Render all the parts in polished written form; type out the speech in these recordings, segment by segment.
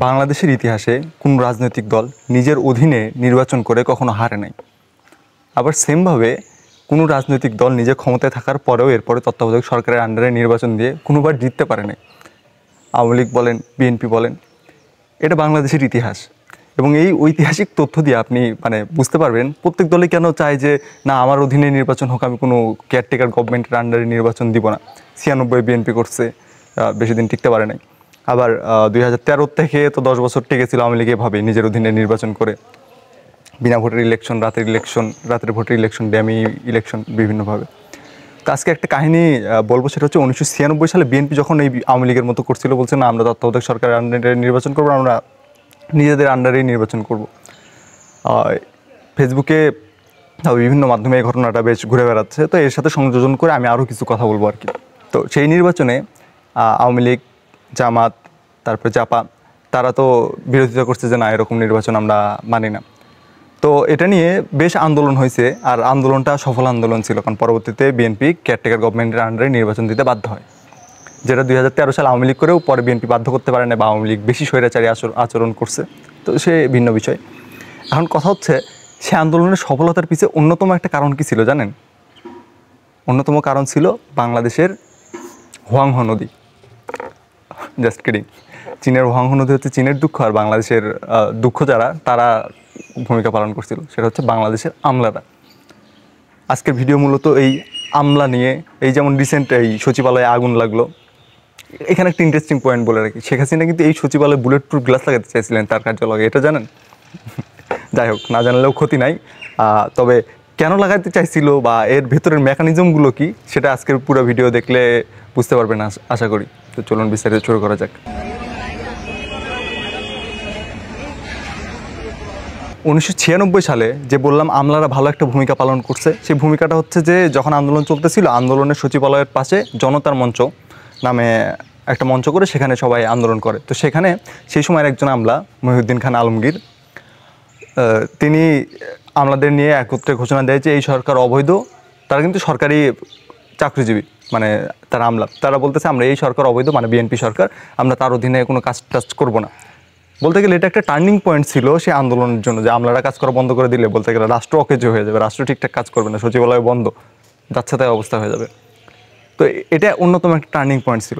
বাংলাদেশের ইতিহাসে কোন রাজনৈতিক দল নিজের অধীনে নির্বাচন করে কখনো হারে নাই। আবার সেমভাবে কোনো রাজনৈতিক দল নিজে ক্ষমতায় থাকার পরেও এরপরে তত্ত্বাবধায়ক সরকারের আন্ডারে নির্বাচন দিয়ে কোনোবার জিততে পারে নাই। আওয়ামী লীগ বলেন, বিএনপি বলেন, এটা বাংলাদেশের ইতিহাস। এবং এই ঐতিহাসিক তথ্য দিয়ে আপনি বুঝতে পারবেন প্রত্যেক দলে কেন চায় যে না আমার অধীনে নির্বাচন হোক, আমি কোনো কেয়ারটেকার গভর্নমেন্টের আন্ডারে নির্বাচন দিব না। 96 বিএনপি করছে, বেশি দিন টিকতে পারে নাই। আবার 2013 থেকে তো 10 বছর টিকেছিল আওয়ামী লীগ এভাবে নিজের অধীনে নির্বাচন করে, বিনা ভোটের ইলেকশন, রাতের ভোটের ইলেকশন, ড্যামি ইলেকশন, বিভিন্নভাবে। তো আজকে একটা কাহিনী বলবো, সেটা হচ্ছে 1996 সালে বিএনপি যখন এই আওয়ামী লীগের মতো করছিল, বলছে না আমরা তত্ত্বাবধায়ক সরকারের আন্ডারে নির্বাচন করবো, আমরা নিজেদের আন্ডারেই নির্বাচন করব। ফেসবুকে বিভিন্ন মাধ্যমে এই ঘটনাটা বেশ ঘুরে বেড়াচ্ছে, তো এর সাথে সংযোজন করে আমি আরও কিছু কথা বলবো আর কি। তো সেই নির্বাচনে আওয়ামী লীগ, জামাত, তারপরে জাপা, তারা তো বিরোধিতা করছে যে না এরকম নির্বাচন আমরা মানি না। তো এটা নিয়ে বেশ আন্দোলন হয়েছে, আর আন্দোলনটা সফল আন্দোলন ছিল, কারণ পরবর্তীতে বিএনপি কেয়ারটেকার গভর্নমেন্টের আন্ডারে নির্বাচন দিতে বাধ্য হয়, যেটা 2013 সালে আওয়ামী লীগ করেও পরে বিএনপি বাধ্য করতে পারে না, বা আওয়ামী লীগ বেশি স্বৈরাচারী আচরণ করছে, তো সে ভিন্ন বিষয়। এখন কথা হচ্ছে সে আন্দোলনের সফলতার পিছিয়ে অন্যতম একটা কারণ কি ছিল জানেন? অন্যতম কারণ ছিল বাংলাদেশের হোয়াংহো নদী। Just kidding. চীনের হোয়াংহো নদী হচ্ছে চীনের দুঃখ, আর বাংলাদেশের দুঃখ যারা, তারা ভূমিকা পালন করছিল, সেটা হচ্ছে বাংলাদেশের আমলারা। আজকের ভিডিও মূলত এই আমলা নিয়ে। এই যেমন রিসেন্ট এই সচিবালয়ে আগুন লাগলো, এখানে একটা ইন্টারেস্টিং পয়েন্ট বলে রাখি, শেখ হাসিনা কিন্তু এই সচিবালয়ে বুলেট প্রুফ গ্লাস লাগাতে চাইছিলেন তার কার্যালয়ে, এটা জানেন? যাই হোক, না জানলেও ক্ষতি নাই। তবে কেন লাগাতে চাইছিল বা এর ভেতরের মেকানিজমগুলো কি, সেটা আজকের পুরো ভিডিও দেখলে বুঝতে পারবেন আশা করি। তো চলুন বিস্তারিত শুরু করা যাক। 1996 সালে যে বললাম আমলারা ভালো একটা ভূমিকা পালন করছে, সেই ভূমিকাটা হচ্ছে যে যখন আন্দোলন চলতেছিল, আন্দোলনের সচিবালয়ের পাশে জনতার মঞ্চ নামে একটা মঞ্চ করে সেখানে সবাই আন্দোলন করে। তো সেখানে সেই সময়ের একজন আমলা মহিউদ্দিন খান আলমগীর, তিনি আমলাদের নিয়ে একত্রে ঘোষণা দেয় যে এই সরকার অবৈধ। তারা কিন্তু সরকারি চাকরিজীবী, তারা আমলা, তারা বলতেছে আমরা এই সরকার অবৈধ, বিএনপি সরকার, আমরা তার অধীনে কোনো কাজ টাজ করবো না। বলতে গেলে এটা একটা টার্নিং পয়েন্ট ছিল সেই আন্দোলনের জন্য, যে আমলারা কাজ করা বন্ধ করে দিলে বলতে গেলে রাষ্ট্র অকেজ হয়ে যাবে, রাষ্ট্র ঠিকঠাক কাজ করবে না, সচিবালয় বন্ধ, যাচ্ছে তাই অবস্থা হয়ে যাবে। তো এটা অন্যতম একটা টার্নিং পয়েন্ট ছিল।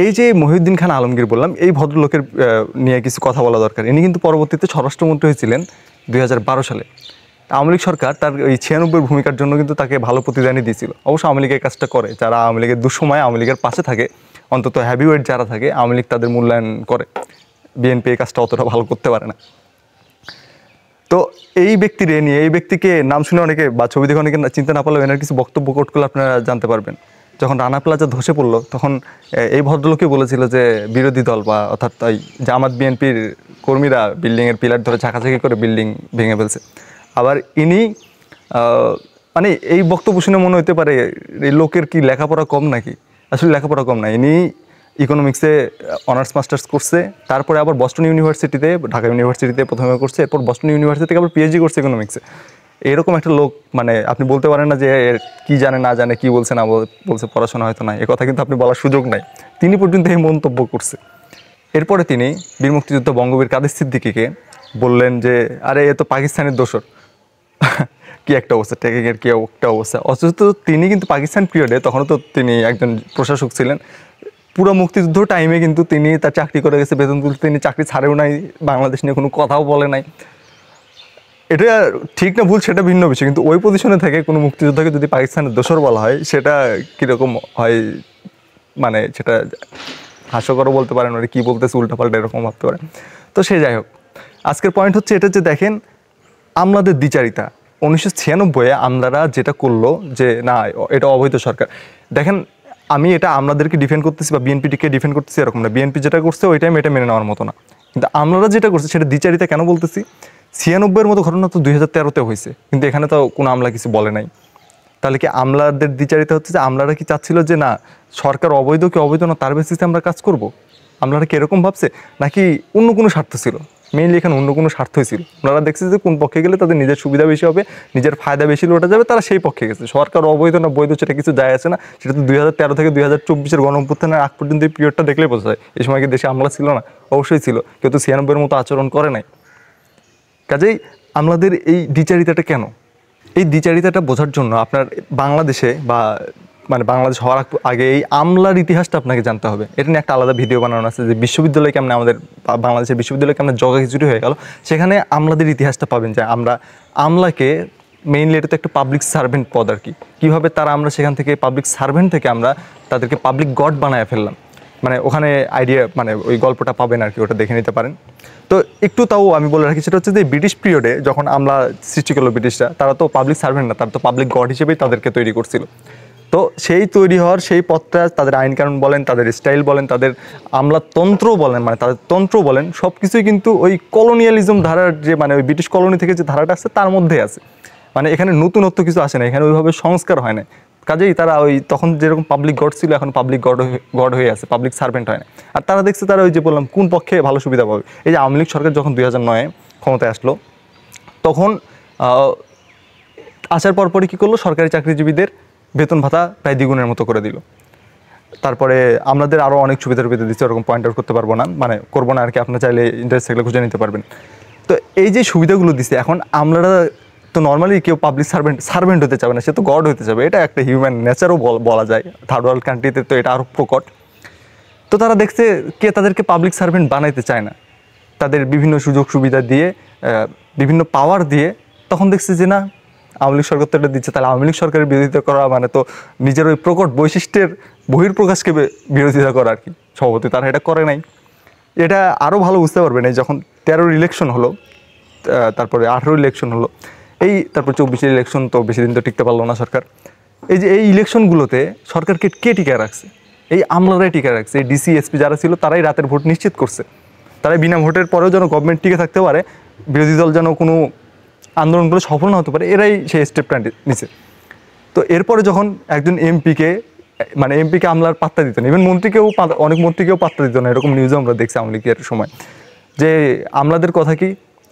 এই যে মহিউদ্দিন খান আলমগীর বললাম, এই ভদ্রলোকের নিয়ে কিছু কথা বলা দরকার। ইনি কিন্তু পরবর্তীতে স্বরাষ্ট্রমন্ত্রী হয়েছিলেন 2012 সালে। আওয়ামী লীগ সরকার তার এই 96 ভূমিকার জন্য কিন্তু তাকে ভালো প্রতিদানই দিয়েছিল। অবশ্য আওয়ামী লীগের কাজটা করে, যারা আওয়ামী লীগের দুঃসময় আওয়ামী লীগের পাশে থাকে, অন্তত হ্যাভিওয়েট যারা থাকে, আওয়ামী লীগ তাদের মূল্যায়ন করে। বিএনপি এই কাজটা অতটা ভালো করতে পারে না। তো এই ব্যক্তিরে নিয়ে, এই ব্যক্তিকে নাম শুনে অনেকে বা ছবি দেখে অনেকে চিন্তা না পারলেও এনার কিছু বক্তব্য কোট করলে আপনারা জানতে পারবেন। যখন রানা প্লাজা ধসে পড়লো, তখন এই ভদ্রলোকে বলেছিল যে বিরোধী দল বা অর্থাৎ এই জামাত বিএনপির কর্মীরা বিল্ডিংয়ের পিলার ধরে ঝাঁকাঝাঁকি করে বিল্ডিং ভেঙে ফেলছে। আবার ইনি এই বক্তব্য শুনে মনে হতে পারে এই লোকের কি লেখাপড়া কম নাকি? আসলে লেখাপড়া কম না, ইনি ইকোনমিক্সে অনার্স মাস্টার্স করছে, তারপরে আবার বস্টন ইউনিভার্সিটিতে, ঢাকা ইউনিভার্সিটিতে প্রথমে করছে, এরপর বস্টন ইউনিভার্সিটি থেকে আবার পিএইচডি করছে ইকোনমিক্সে। এরকম একটা লোক, আপনি বলতে পারেন না যে কি জানে না জানে, কি বলছে না বলছে, পড়াশোনা হয়তো নাই, এ কথা কিন্তু আপনি বলার সুযোগ নাই। তিনি পর্যন্ত এই মন্তব্য করছে। এরপরে তিনি বীর মুক্তিযুদ্ধ বঙ্গবীর কাদের সিদ্দিকীকে বললেন যে আরে এ তো পাকিস্তানের দোসর। কি একটা অবস্থা, টেকিংয়ের কি একটা অবস্থা। অথচ তিনি কিন্তু পাকিস্তান পিরিয়ডে, তখনও তো তিনি একজন প্রশাসক ছিলেন, পুরো মুক্তিযুদ্ধ টাইমে কিন্তু তিনি তার চাকরি করে গেছে, বেতন তুলতে তিনি চাকরি ছাড়েও নাই, বাংলাদেশ নিয়ে কোনো কথাও বলে নাই। এটা ঠিক না ভুল সেটা ভিন্ন বিষয়, কিন্তু ওই পজিশনে থেকে কোনো মুক্তিযোদ্ধাকে যদি পাকিস্তানের দোসর বলা হয়, সেটা কীরকম হয়, সেটা হাস্যকরও বলতে পারেন, ওরা কী বলতেছে উল্টাপাল্টা এরকম ভাবতে পারেন। তো সে যাই হোক, আজকের পয়েন্ট হচ্ছে এটা যে দেখেন আমলাদের দ্বিচারিতা। 1996 আমলারা যেটা করলো যে না এটা অবৈধ সরকার, দেখেন আমি এটা আমলাদেরকে ডিফেন্ড করতেছি বা বিএনপিটিকে ডিফেন্ড করতেছি এরকম না, বিএনপি যেটা করছে ওই টাইম এটা মেনে নেওয়ার মতো না। কিন্তু আমলারা যেটা করছে সেটা দ্বিচারিতা কেন বলতেছি? 96 মতো ঘটনা তো 2013-তে হয়েছে, কিন্তু এখানে তো কোনো আমলা কিছু বলে নাই। তাহলে কি আমলাদের দ্বিচারিতা হচ্ছে যে আমলারা কি চাচ্ছিল যে না সরকার অবৈধ কি অবৈধ না তার বেসিসে আমরা কাজ করব? আমলারা কি এরকম ভাবছে, নাকি অন্য কোনো স্বার্থ ছিল? মেইনলি এখানে অন্য কোনো স্বার্থই ছিল। ওনারা দেখছে যে কোন পক্ষে গেলে তাদের নিজের সুবিধা বেশি হবে, নিজের ফায়দা বেশি লোটা যাবে, তারা সেই পক্ষে গেছে। সরকার অবৈধ না বৈধ সেটা কিছু যায় আসে না, সেটা তো 2013 থেকে 2024 গণঅভ্যুত্থানের আগ পর্যন্ত এই পিরিয়ডটা দেখলেই বোঝা যায়। এই সময় কি দেশে আমলা ছিল না? অবশ্যই ছিল, কেউ তো 96 মতো আচরণ করে নাই। কাজেই আমলাদের এই দ্বিচারিতাটা কেন? এই দ্বিচারিতাটা বোঝার জন্য আপনার বাংলাদেশে বা মানে বাংলাদেশ হওয়ার আগে এই আমলার ইতিহাসটা আপনাকে জানতে হবে। এটা নিয়ে একটা আলাদা ভিডিও বানানো আছে, যে বিশ্ববিদ্যালয় কেমন আমাদের বাংলাদেশের বিশ্ববিদ্যালয় কেমন জগা খিচুড়ি হয়ে গেল। সেখানে আমলাদের ইতিহাসটা পাবেন, যে আমরা আমলাকে মেইনলি এটা তো একটা পাবলিক সার্ভেন্ট পদ আর কি, কীভাবে তারা আমরা সেখান থেকে পাবলিক সার্ভেন্ট থেকে আমরা তাদেরকে পাবলিক গড বানায় ফেললাম। মানে ওখানে আইডিয়া মানে ওই গল্পটা পাবেন আর কি, ওটা দেখে নিতে পারেন। তো একটু তাও আমি বলে রাখি, সেটা হচ্ছে যে ব্রিটিশ পিরিয়ডে যখন আমলা সৃষ্টি করলো ব্রিটিশরা, তারা তো পাবলিক সার্ভেন্ট না, তারা তো পাবলিক গড হিসেবেই তাদেরকে তৈরি করছিল। তো সেই তৈরি হওয়ার সেই পথটা, তাদের আইন কানুন বলেন, তাদের স্টাইল বলেন, তাদের আমলাতন্ত্র বলেন, মানে তাদের তন্ত্র বলেন, সব কিছুই কিন্তু ওই কলোনিয়ালিজম ধারার যে মানে ওই ব্রিটিশ কলোনি থেকে যে ধারাটা আসছে তার মধ্যেই আছে। মানে এখানে নতুনত্ব কিছু আসে না, এখানে ওইভাবে সংস্কার হয় না। কাজেই তারা ওই তখন যেরকম পাবলিক গড ছিল, এখন পাবলিক গড হয়ে আছে, পাবলিক সার্ভেন্ট হয় না। আর তারা দেখছে তারা ওই যে বললাম কোন পক্ষে ভালো সুবিধা পাবে। এই যে আওয়ামী লীগ সরকার যখন 2009 ক্ষমতায় আসলো, তখন আসার পরপরই কী করলো, সরকারি চাকরিজীবীদের বেতন ভাতা প্রায় দ্বিগুণের মতো করে দিল। তারপরে আমাদের আরও অনেক সুবিধার সুবিধা দিচ্ছে, ওরকম পয়েন্ট আউট করতে পারবো না, মানে করবো না আর কি, আপনার চাইলে ইন্টারেস্ট থাকলে খুঁজে নিতে পারবেন। তো এই যে সুবিধাগুলো দিচ্ছে, এখন আমরা তো নর্মালি কেউ পাবলিক সার্ভেন্ট হতে চাবে না, সে তো গড হতে চাবে। এটা একটা হিউম্যান নেচারও বলা যায়, থার্ড ওয়ার্ল্ড কান্ট্রিতে তো এটা আরও প্রকট। তো তারা দেখছে কে তাদেরকে পাবলিক সার্ভেন্ট বানাইতে চায় না, তাদের বিভিন্ন সুযোগ সুবিধা দিয়ে, বিভিন্ন পাওয়ার দিয়ে। তখন দেখছে যে না, আওয়ামী লীগ সরকার তো এটা দিচ্ছে, তাহলে আওয়ামী লীগ সরকারের বিরোধিতা করা মানে তো নিজের ওই প্রকট বৈশিষ্ট্যের বহির্প্রকাশকে বিরোধিতা করা আর কি। সভাপতি তারা এটা করে নাই। এটা আরও ভালো বুঝতে পারবেন এই যখন 13 ইলেকশন হলো, তারপরে 18 ইলেকশন হলো, তারপর 24 ইলেকশন, তো বেশি দিন তো টিকতে পারলো না সরকার। এই যে এই ইলেকশনগুলোতে সরকারকে কে টিকায় রাখছে? এই আমলারাই টিকায় রাখছে। এই ডিসি এসপি যারা ছিল তারাই রাতের ভোট নিশ্চিত করছে। তারাই বিনা ভোটের পরেও যেন গভর্নমেন্ট টিকে থাকতে পারে, বিরোধী দল যেন কোনো আন্দোলনগুলো সফল না হতে পারে, এরাই সেই স্টেপটা নিছে। তো এরপরে যখন একজন এমপিকে আমলার পাত্তা দিত না, ইভেন অনেক মন্ত্রীকেও পাত্তা দিত না, এরকম নিউজে আমরা দেখছি আওয়ামী লীগের সময়। যে আমলাদের কথা কি,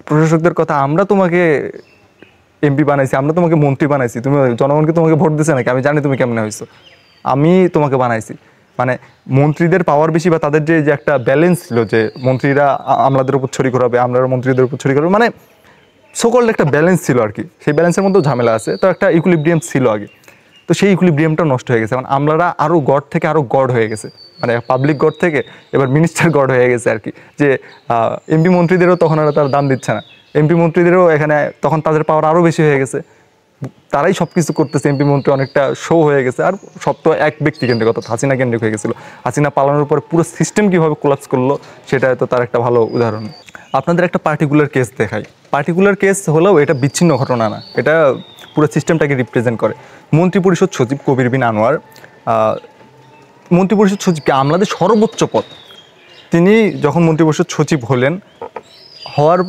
প্রশাসকদের কথা, আমরা তোমাকে এমপি বানাইছি, আমরা তোমাকে মন্ত্রী বানাইছি, তুমি জনগণকে তোমাকে ভোট দিচ্ছে নাকি, আমি জানি তুমি কেমনে হয়েছো, আমি তোমাকে বানাইছি। মানে মন্ত্রীদের পাওয়ার বেশি, বা তাদের যে একটা ব্যালেন্স ছিল, যে মন্ত্রীরা আমলাদের উপর ছড়ি করাবে, আমলারা মন্ত্রীদের উপর ছড়ি করবে, মানে সকল একটা ব্যালেন্স ছিল আর কি। সেই ব্যালেন্সের মধ্যেও ঝামেলা আছে, তো একটা ইকুইলিব্রিয়াম ছিল আগে। তো সেই ইকুইলিব্রিয়ামটা নষ্ট হয়ে গেছে, মানে আমলারা আরও গড থেকে আরও গড হয়ে গেছে, মানে পাবলিক গড থেকে এবার মিনিস্টার গড হয়ে গেছে আর কি। যে এমপি মন্ত্রীদেরও তখন আর তার দাম দিচ্ছে না, এমপি মন্ত্রীদেরও এখানে তখন তাদের পাওয়ার আরও বেশি হয়ে গেছে, তারাই সব কিছু করতেছে। এমপি মন্ত্রী অনেকটা শো হয়ে গেছে। আর সব তো এক ব্যক্তি কেন্দ্রিক, অর্থাৎ হাসিনা কেন্দ্রিক হয়ে গেছিলো। হাসিনা পালানোর পর পুরো সিস্টেম কীভাবে কোলাপস করলো সেটা তো তার একটা ভালো উদাহরণ। আপনাদের একটা পার্টিকুলার কেস দেখাই, পার্টিকুলার কেস হলেও এটা বিচ্ছিন্ন ঘটনা না, এটা পুরো সিস্টেমটাকে রিপ্রেজেন্ট করে। মন্ত্রিপরিষদ সচিব কবির বিন আনোয়ার, মন্ত্রিপরিষদ সচিবকে আমলাদের সর্বোচ্চ পদ, তিনি যখন মন্ত্রিপরিষদ সচিব হওয়ার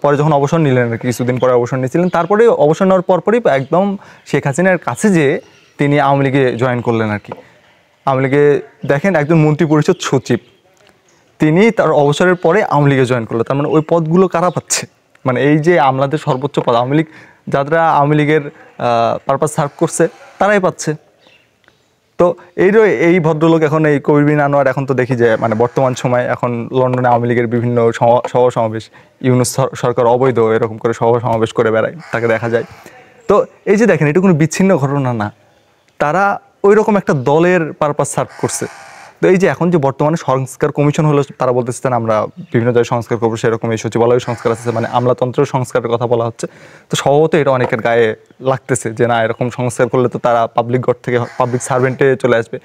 পরে যখন অবসর নিলেন আর কি, কিছুদিন পরে অবসর নিয়েছিলেন, তারপরে অবসর নেওয়ার পরপরই একদম শেখ হাসিনার কাছে যেয়ে তিনি আওয়ামী লীগে জয়েন করলেন আর কি। আওয়ামী লীগে দেখেন একজন মন্ত্রিপরিষদ সচিব, তিনি তার অবসরের পরে আওয়ামী লীগে জয়েন করলো। তার মানে ওই পদগুলো কারা পাচ্ছে? মানে এই যে আমলাদের সর্বোচ্চ পদ, আওয়ামী লীগ যারা আওয়ামী লীগের পারপাস সার্ভ করছে তারাই পাচ্ছে। তো এই ভদ্রলোক এখন এই কবির বিন আনোয়ার, এখন তো দেখি যে মানে বর্তমান সময় এখন লন্ডনে আওয়ামী লীগের বিভিন্ন সভা সমাবেশ, ইউনূস সরকার অবৈধ এরকম করে সভা সমাবেশ করে বেড়ায়, তাকে দেখা যায়। তো এই যে দেখেন, এটা কোনো বিচ্ছিন্ন ঘটনা না, তারা ওই রকম একটা দলের পারপাস সার্ভ করছে। তো এই যে এখন যে বর্তমানে সংস্কার কমিশন হলো, তারা বলতেছেন আমরা বিভিন্ন জায়গায় সংস্কার করবো, সেরকম এই সচিবালয় সংস্কার আছে, মানে আমলাতন্ত্রের সংস্কারের কথা বলা হচ্ছে। তো স্বভাবত এটা অনেকের গায়ে লাগতেছে যে না, এরকম সংস্কার করলে তো তারা পাবলিক গড থেকে পাবলিক সার্ভেন্টে চলে আসবে,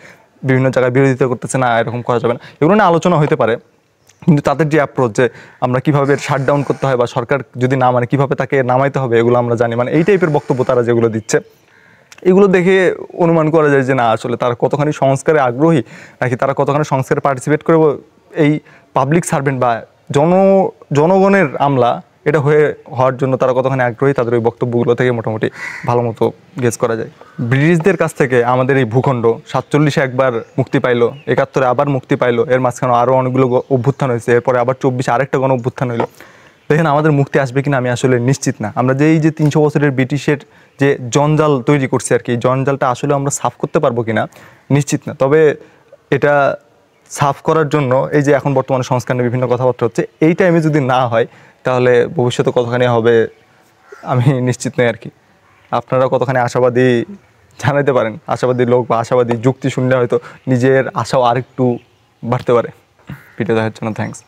বিভিন্ন জায়গায় বিরোধিতা করতেছে, না এরকম করা যাবে না। এগুলো নিয়ে আলোচনা হতে পারে, কিন্তু তাদের যে অ্যাপ্রোচ, যে আমরা কীভাবে শাট ডাউন করতে হয়, বা সরকার যদি না মানে কীভাবে তাকে নামাইতে হবে, এগুলো আমরা জানি। মানে এই টাইপের বক্তব্য তারা যেগুলো দিচ্ছে, এগুলো দেখে অনুমান করা যায় যে না, আসলে তারা কতখানি সংস্কারে আগ্রহী, নাকি তারা কতখানি সংস্কারে পার্টিসিপেট করবে, এই পাবলিক সার্ভেন্ট বা জনগণের আমলা এটা হওয়ার জন্য তারা কতখানি আগ্রহী, তাদের ওই বক্তব্যগুলো থেকে মোটামুটি ভালো মতো গেস করা যায়। ব্রিটিশদের কাছ থেকে আমাদের এই ভূখণ্ড 47-এ একবার মুক্তি পাইলো, 71-এ আবার মুক্তি পাইলো, এর মাঝখানে আরও অনেকগুলো অভ্যুত্থান হয়েছে, এরপরে আবার 24-এ আরেকটা গণ অভ্যুত্থান হইলো। দেখেন আমাদের মুক্তি আসবে কিনা আমি আসলে নিশ্চিত না। আমরা যে এই যে 300 বছরের ব্রিটিশের যে জঞ্জাল তৈরি করছি আর কি, জঞ্জালটা আসলে আমরা সাফ করতে পারবো কিনা নিশ্চিত না। তবে এটা সাফ করার জন্য এই যে এখন বর্তমানে সংস্কার নিয়ে বিভিন্ন কথাবার্তা হচ্ছে, এই টাইমে যদি না হয় তাহলে ভবিষ্যতে কতখানি হবে আমি নিশ্চিত নই আর কি। আপনারা কতখানি আশাবাদী জানাতে পারেন, আশাবাদী লোক বা আশাবাদী যুক্তি শুনলে হয়তো নিজের আশাও আরেকটু বাড়তে পারে। ভিডিও দেখার জন্য থ্যাঙ্কস।